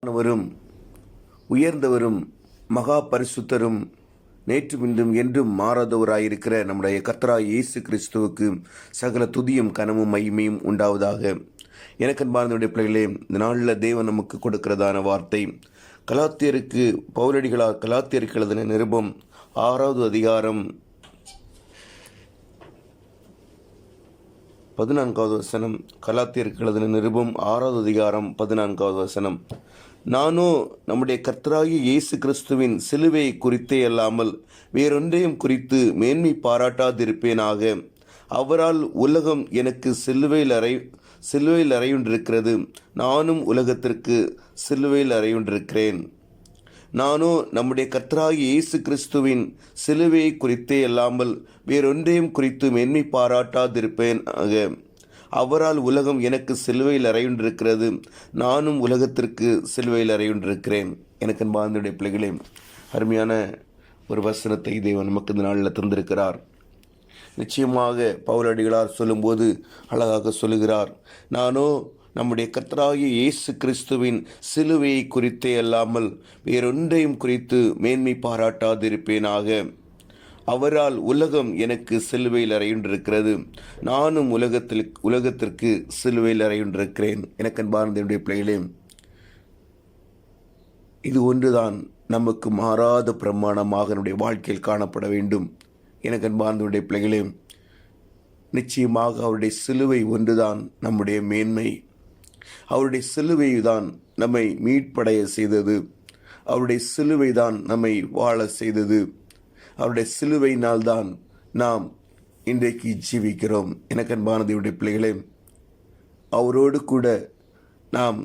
ஆனவரும் உயர்ந்தவரும் மகா பரிசுத்தரும் நேற்றும் இன்றும் என்றும் மாறாதவராயிருக்கிற நம்முடைய கர்த்தராகிய இயேசு கிறிஸ்துவுக்கு சகல துதியும் கனமும் மகிமையும் உண்டாவதாக. எனக்கன்பார்ந்தவருடைய பிள்ளைகளே, இந்த நாளில் தேவன் நமக்கு கொடுக்கிறதான வார்த்தை கலாத்தியருக்கு பவுலடிகளார் கலாத்தியருக்கு எழுதின நிருபம் 6வது அதிகாரம் 14வது வசனம். கலாத்தியருக்கு எழுதின நிருபம் 6வது அதிகாரம் 14வது வசனம். நானோ நம்முடைய கர்த்தராகிய இயேசு கிறிஸ்துவின் சிலுவையை குறித்தே அல்லாமல் வேறொன்றையும் குறித்து மேன்மை பாராட்டாதிருப்பேனாக. அவரால் உலகம் எனக்கு சிலுவையில் அறையுண்டிருக்கிறது, நானும் உலகத்திற்கு சிலுவையில் அறையுண்டிருக்கிறேன். நானோ நம்முடைய கர்த்தராகிய இயேசு கிறிஸ்துவின் சிலுவையை குறித்தே அல்லாமல் வேறொன்றையும் குறித்து மேன்மை பாராட்டாதிருப்பேனாக. அவரால் உலகம் எனக்கு சிலுவையில் அறையுண்டிருக்கிறது, நானும் உலகத்திற்கு சிலுவையில் அறையுண்டிருக்கிறேன். எனக்கு அன்பார்ந்தவருடைய பிள்ளைகளே, அருமையான ஒரு வசனத்தை தேவன் நமக்கு இந்த நாளில் தந்திருக்கிறார். நிச்சயமாக பவுலடிகளார் சொல்லும்போது அழகாக சொல்லுகிறார், நானோ நம்முடைய கர்த்தராகிய இயேசு கிறிஸ்துவின் சிலுவையை குறித்தே அல்லாமல் வேறொன்றையும் குறித்து மேன்மை பாராட்டாதிருப்பேனாக. அவரால் உலகம் எனக்கு சிலுவையில் அறையுண்டிருக்கிறது, நானும் உலகத்திற்கு சிலுவையில் அறையுண்டிருக்கிறேன். எனக்கு அன்பார்ந்தவருடைய பிள்ளைகளே, இது ஒன்றுதான் நமக்கு மாறாத பிரமாணமாக நம்முடைய வாழ்க்கையில் காணப்பட வேண்டும். எனக்கு அன்பார்ந்தவருடைய பிள்ளைகளே, நிச்சயமாக அவருடைய சிலுவை ஒன்றுதான் நம்முடைய மேன்மை. அவருடைய சிலுவை தான் நம்மை மீட்படைய செய்தது. அவருடைய சிலுவை தான் நம்மை வாழ செய்தது. அவருடைய சிலுவையினால் தான் நாம் இன்றைக்கு ஜீவிக்கிறோம். எனக்கு அன்பான தேவனுடைய பிள்ளைகளே, அவரோடு கூட நாம்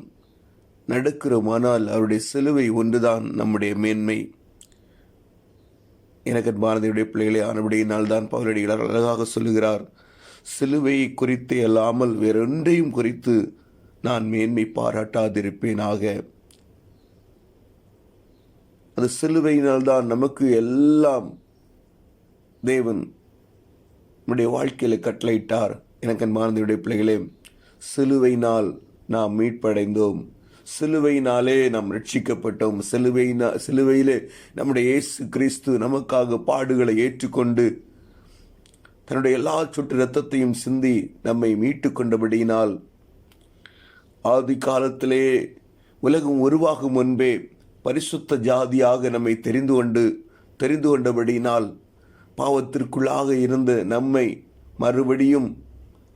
நடக்கிறோமானால் அவருடைய சிலுவை ஒன்றுதான் நம்முடைய மேன்மை. எனக்கு அன்பான தேவனுடைய பிள்ளைகளே, ஆனபடியினால் தான் பவுலடிகளார் அழகாக சொல்லுகிறார், சிலுவையை குறித்தே அல்லாமல் வேறொன்றையும் குறித்து நான் மேன்மை பாராட்டாதிருப்பேனாக. அது சிலுவையினால் தான் நமக்கு எல்லாம் தேவன் நம்முடைய வாழ்க்கையில் கட்டளையிட்டார். எனக்கு அன்பார்ந்தவருடைய பிள்ளைகளே, சிலுவையினால் நாம் மீட்படைந்தோம், சிலுவையினாலே நாம் ரட்சிக்கப்பட்டோம். சிலுவையிலே நம்முடைய இயேசு கிறிஸ்து நமக்காக பாடுகளை ஏற்றுக்கொண்டு தன்னுடைய எல்லா சொட்டு இரத்தத்தையும் சிந்தி நம்மை மீட்டு கொண்டபடியினால், ஆதி காலத்திலே உலகம் உருவாகும் முன்பே பரிசுத்த ஜாதியாக நம்மை தெரிந்து கொண்டபடியினால், பாவத்திற்குள்ளாக இருந்த நம்மை மறுபடியும்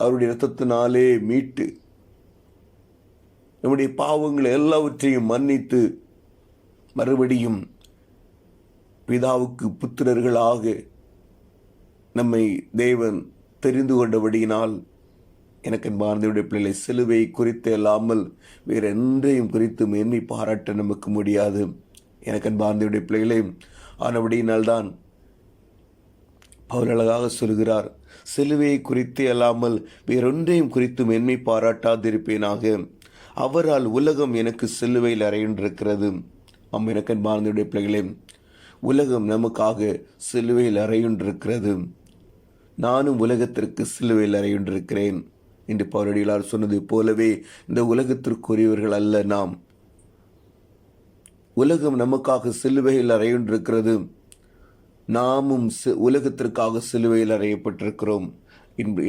அவருடைய இரத்தத்தினாலே மீட்டு நம்முடைய பாவங்களை எல்லாவற்றையும் மன்னித்து மறுபடியும் பிதாவுக்கு புத்திரர்களாக நம்மை தேவன் தெரிந்து கொண்டபடியினால், எனக்கு அன்பார்ந்தவருடைய பிள்ளைகளை, சிலுவை குறித்து அல்லாமல் வேறு எந்தையும் குறித்து மேன்மை பாராட்ட நமக்கு முடியாது. எனக்கு அன்பார்ந்தவருடைய பிள்ளைகளே, ஆனபடியினால்தான் பவுல் அழகாக சொல்கிறார், சிலுவையை குறித்தே அல்லாமல் வேறொன்றையும் குறித்து மேன்மை பாராட்டாதிருப்பேனாக. அவரால் உலகம் எனக்கு சிலுவையில் அறையுண்டிருக்கிறது. எனக்கு அன்பார்ந்தவருடைய பிள்ளைகளே, உலகம் நமக்காக சிலுவையில் அறையுண்டிருக்கிறது, நானும் உலகத்திற்கு சிலுவையில் அறையுண்டிருக்கிறேன் என்று பவுலடிகளார் சொன்னது போலவே, இந்த உலகத்திற்குரியவர்கள் அல்ல நாம். உலகம் நமக்காக சிலுவையில் அறையுண்டிருக்கிறது, நாமும் உலகத்திற்காக சிலுவையில் அறையப்பட்டிருக்கிறோம்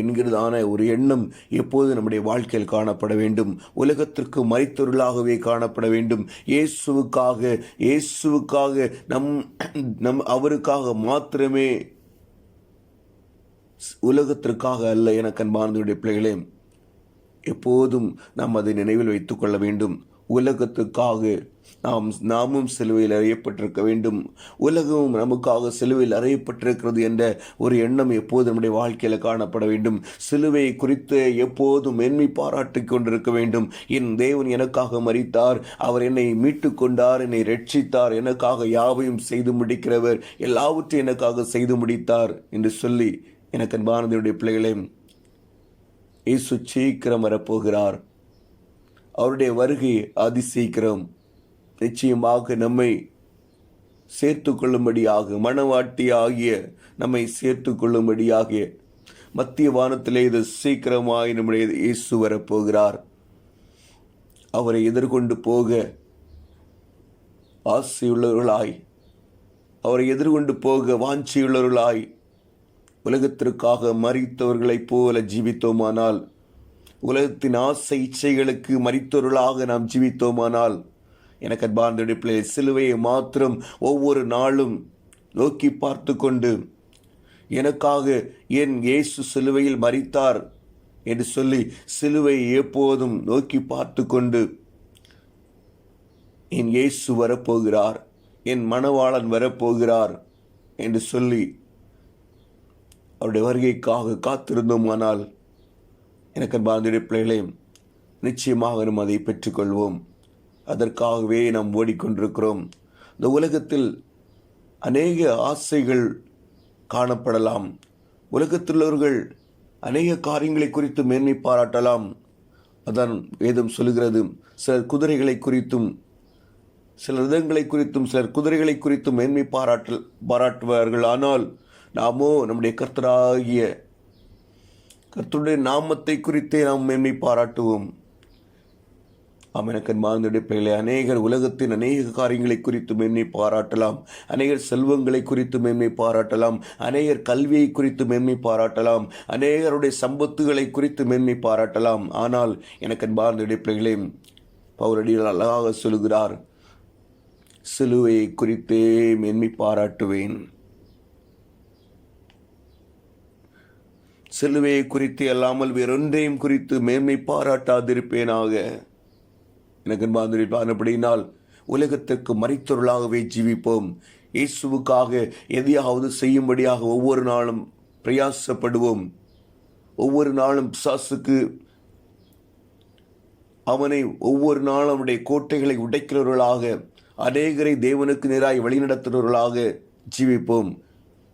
என்கிறதான ஒரு எண்ணம் எப்போது நம்முடைய வாழ்க்கையில் காணப்பட வேண்டும். உலகத்திற்கு மரித்தொருளாகவே காணப்பட வேண்டும். இயேசுவுக்காக நம் அவருக்காக மாத்திரமே, உலகத்திற்காக அல்ல. எனக்கு அன்பார்ந்தவருடைய பிள்ளைகளே, எப்போதும் நாம் அதை நினைவில் வைத்துக் கொள்ள வேண்டும். உலகத்துக்காக நாமும் சிலுவையில் அறையப்பட்டிருக்க வேண்டும், உலகமும் நமக்காக சிலுவையில் அறையப்பட்டிருக்கிறது என்ற ஒரு எண்ணம் எப்போது நம்முடைய வாழ்க்கையில் காணப்பட வேண்டும். சிலுவையை குறித்து எப்போதும் மேன்மை பாராட்டி கொண்டிருக்க வேண்டும். என் தேவன் எனக்காக மரித்தார், அவர் என்னை மீட்டு கொண்டார், என்னை ரட்சித்தார், எனக்காக யாவையும் செய்து முடிக்கிறவர், எல்லாவற்றையும் எனக்காக செய்து முடித்தார் என்று சொல்லி, எனக்கு அன்பானவருடைய பிள்ளைகளே, இயேசு சீக்கிரம் வரப்போகிறார். அவருடைய வருகை அதிசீக்கிரம். நிச்சயமாக நம்மை சேர்த்து கொள்ளும்படியாக, மனவாட்டி ஆகிய நம்மை சேர்த்து கொள்ளும்படியாக மத்திய வானத்திலே இது சீக்கிரமாய் நம்முடைய இயேசு வரப்போகிறார். அவரை எதிர்கொண்டு போக ஆசையுள்ளவர்களாய், அவரை எதிர்கொண்டு போக வாஞ்சியுள்ளவர்களாய், உலகத்திற்காக மரித்தவர்களைப் போல ஜீவித்தோமானால், உலகத்தின் ஆசை இச்சைகளுக்கு மரித்தவர்களாக நாம் ஜீவித்தோமானால், எனக்கு அன்பார்ந்த பிள்ளை, சிலுவையை மாத்திரம் ஒவ்வொரு நாளும் நோக்கி பார்த்து கொண்டு, எனக்காக என் இயேசு சிலுவையில் மரித்தார் என்று சொல்லி சிலுவையை எப்போதும் நோக்கி பார்த்து கொண்டு, என் இயேசு வரப்போகிறார், என் மணவாளன் வரப்போகிறார் என்று சொல்லி அவருடைய வருகைக்காக காத்திருந்தோமானால், எனக்கு அன்பார்ந்த பிள்ளைகளே, நிச்சயமாக நாம் அதை பெற்றுக்கொள்வோம். அதற்காகவே நாம் ஓடிக்கொண்டிருக்கிறோம். இந்த உலகத்தில் அநேக ஆசைகள் காணப்படலாம். உலகத்திலுள்ளவர்கள் அநேக காரியங்களை குறித்து மேன்மை பாராட்டலாம். அதான் வேதம் சொல்லுகிறது. சிலர் குதிரைகளை குறித்தும், சிலர் ரதங்களை குறித்தும், சிலர் குதிரைகளை குறித்தும் மேன்மை பாராட்டுவார்கள். ஆனால் நாமோ நம்முடைய கர்த்தருடைய நாமத்தை குறித்தே நாம் மேன்மை பாராட்டுவோம். எனக்கு அன்பார்ந்த பிள்ளைகளே, அநேகர் உலகத்தின் அநேக காரியங்களை குறித்து மேன்மை பாராட்டலாம். அநேகர் செல்வங்களை குறித்து மேன்மை பாராட்டலாம். அநேகர் கல்வியை குறித்து மேன்மை பாராட்டலாம். அநேகருடைய சம்பத்துகளை குறித்து மேன்மை பாராட்டலாம். ஆனால் எனக்கு அன்பார்ந்த பிள்ளைகளே, பவுலடியார் அழகாக சொல்கிறார், சிலுவையை குறித்தே மேன்மை பாராட்டுவேன். சிலுவையை குறித்து அல்லாமல் வேறொன்றையும் குறித்து மேன்மை பாராட்டாதிருப்பேனாக. எனக்கு அப்படினால் உலகத்திற்கு மரித்தொருளாகவே ஜீவிப்போம். இயேசுவுக்காக எதையாவது செய்யும்படியாக ஒவ்வொரு நாளும் பிரயாசப்படுவோம். ஒவ்வொரு நாளும் பிசாசுக்கு அவனை ஒவ்வொரு நாளும் அவனுடைய கோட்டைகளை உடைக்கிறவர்களாக, அநேகரை தேவனுக்கு நேராய் வழிநடத்துகிறவர்களாக ஜீவிப்போம்.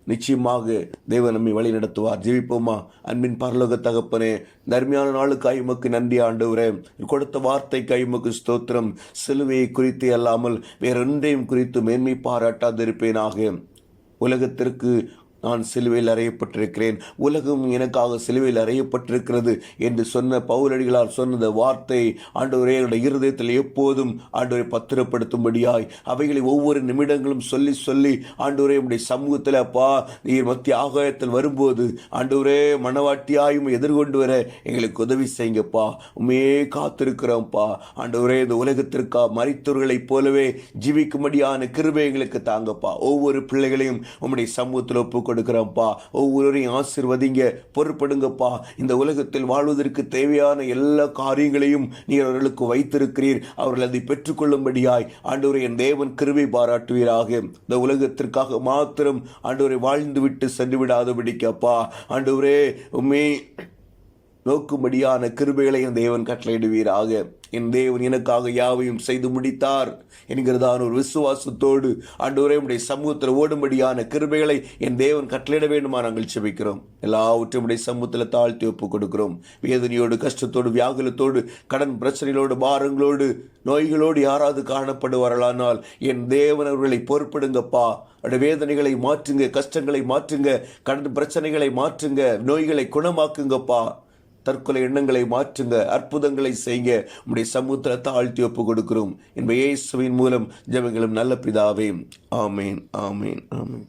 நிச்சயமாக தேவன் நம்மை வழி நடத்துவார். ஜீவிப்போமா? அன்பின் பரலோக தகப்பனே, தர்மியான நாளுக்காய் உமக்கு நன்றி ஆண்டவரே. கொடுத்த வார்த்தைக்காய் உமக்கு ஸ்தோத்திரம். சிலுவையை குறித்து அல்லாமல் வேறொன்றையும் குறித்து மேன்மை பாராட்டாதிருப்பேனாக. உலகத்திற்கு நான் சிலுவையில் அறையப்பட்டிருக்கிறேன், உலகம் எனக்காக சிலுவையில் அறையப்பட்டிருக்கிறது என்று சொன்ன பவுலடிகளார் சொன்ன வார்த்தை ஆண்டவரே என்னுடைய இருதயத்தில் எப்போதும் ஆண்டவரை பத்திரப்படுத்தும்படியாய் அவைகளை ஒவ்வொரு நிமிடங்களும் சொல்லி சொல்லி ஆண்டவரே உடைய சமூகத்தில் அப்பா நீர் மத்திய ஆகாயத்தில் வரும்போது ஆண்டவரே மனவாட்டியாயும் எதிர்கொண்டு வர எங்களுக்கு உதவி செய்யுங்கப்பா. உண்மையே காத்திருக்கிறோம்ப்பா. ஆண்டவரே இந்த உலகத்திற்கா மரித்தவர்களைப் போலவே ஜீவிக்கும்படியான கிருபை எங்களுக்கு தாங்கப்பா. ஒவ்வொரு பிள்ளைகளையும் உம்முடைய சமூகத்தில் ஒப்பு கொடுக்கிறோம்ப்பா. ஒவ்வொருவரையும் ஆசீர்வதிங்க, பொறுப்படுங்கப்பா. இந்த உலகத்தில் வாழ்வதற்கு தேவையான எல்லா காரியங்களையும் நீர் அவர்களுக்கு வைத்திருக்கிறீர். அவர்கள் அதை பெற்றுக்கொள்ளும்படியாய் ஆண்டவரே என் தேவன் கிருபை பாராட்டுவீராக. இந்த உலகத்திற்காக மாத்திரம் ஆண்டவரை வாழ்ந்து விட்டு சென்று விடாதபடிக்கப்பா ஆண்டவரே உம்மை நோக்கும்படியான கிருபைகளை என் தேவன் கட்டளையிடுவீராக. என் தேவன் எனக்காக யாவையும் செய்து முடித்தார் என்கிறதான ஒரு விசுவாசத்தோடு ஆண்டவரே உம்முடைய சமூகத்தில் ஓடும்படியான கிருபைகளை என் தேவன் கட்டளையிட வேண்டுமா நாங்கள் செபிக்கிறோம். எல்லாவற்றையும் உடைய சமூகத்தில் தாழ்த்தி ஒப்புக் கொடுக்கிறோம். வேதனையோடு, கஷ்டத்தோடு, வியாகுலத்தோடு, கடன் பிரச்சனைகளோடு, பாரங்களோடு, நோய்களோடு யாராவது காணப்படுவார்களானால் என் தேவன் அவர்களை பொறுப்படுங்கப்பா. அவருடைய வேதனைகளை மாற்றுங்க, கஷ்டங்களை மாற்றுங்க, கடன் பிரச்சனைகளை மாற்றுங்க, நோய்களை குணமாக்குங்கப்பா. தற்கொலை எண்ணங்களை மாற்றுங்க, அற்புதங்களை செய்ய உம்முடைய சமூகத்தில் தாழ்த்தி ஒப்பு கொடுக்கிறோம். என்பது இயேசுவின் மூலம் ஜெபங்களும் நல்ல பிதாவே. ஆமேன், ஆமேன், ஆமேன்.